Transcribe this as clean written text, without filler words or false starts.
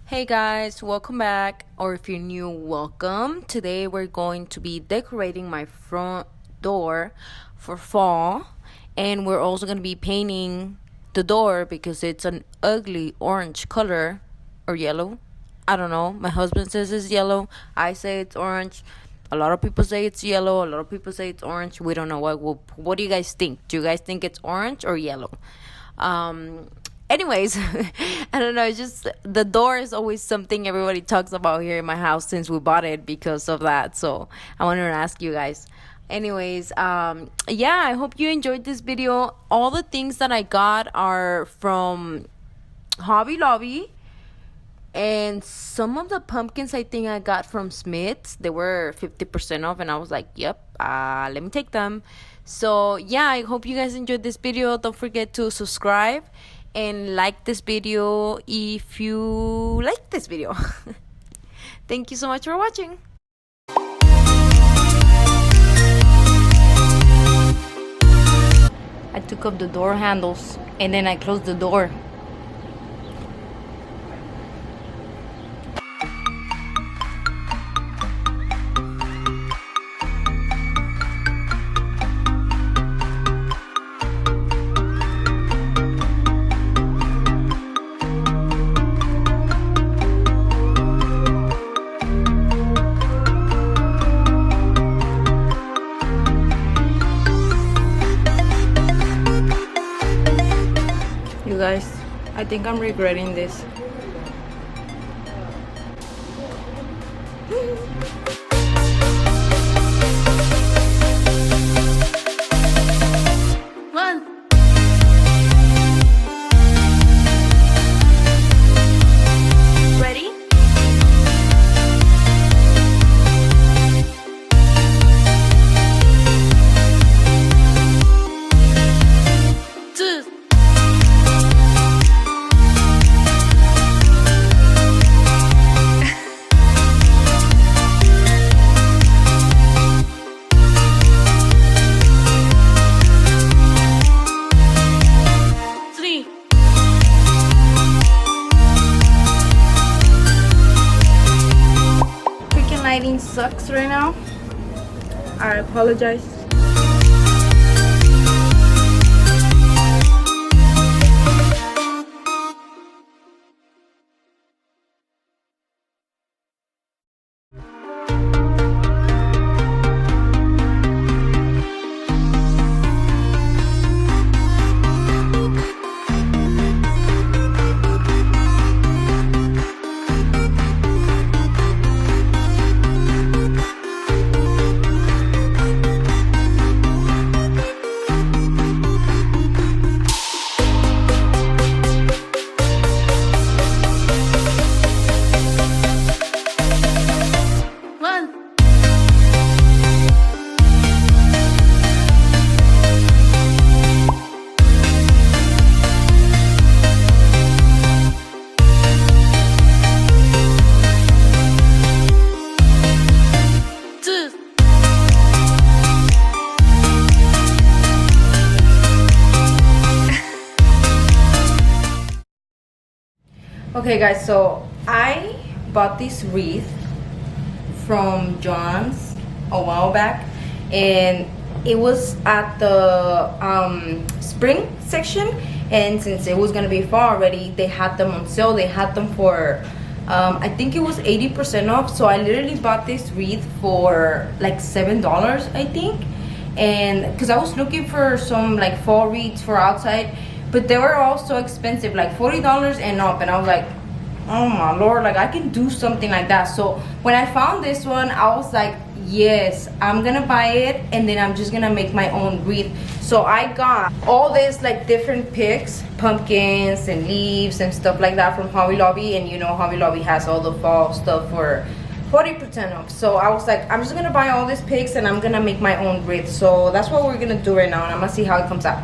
Hey guys, welcome back, or if you're new, welcome. Today we're going to be decorating my front door for fall, and we're also going to be painting the door because it's an ugly orange color or yellow. I don't know. My husband says it's yellow. I say it's orange. A lot of people say it's yellow. A lot of people say it's orange. We don't know. What do you guys think? Do you guys think it's orange or yellow? Anyways, I don't know, it's just the door is always something everybody talks about here in my house since we bought it because of that. So I wanted to ask you guys. Anyways, yeah, I hope you enjoyed this video. All the things that I got are from Hobby Lobby, and some of the pumpkins I think I got from Smith's. They were 50% off, and I was like, yep, let me take them. So yeah, I hope you guys enjoyed this video. Don't forget to subscribe and like this video if you like this video. Thank you so much for watching. I took up the door handles and then I closed the door. You guys, I think I'm regretting this. One. Ready? Two. Lighting sucks right now. I apologize. Okay guys, so I bought this wreath from John's a while back, and it was at the spring section, and since it was gonna be fall already, they had them on sale. They had them for I think it was 80% off. So I literally bought this wreath for like $7, I think, and because I was looking for some like fall wreaths for outside, but they were all so expensive, like $40 and up, and I was like, oh my lord, like I can do something like that. So when I found this one, I was like, yes, I'm gonna buy it, and then I'm just gonna make my own wreath. So I got all this like different picks, pumpkins and leaves and stuff like that from Hobby Lobby, and you know Hobby Lobby has all the fall stuff for 40% off. So I was like, I'm just gonna buy all these picks and I'm gonna make my own wreath. So that's what we're gonna do right now, and I'm gonna see how it comes out.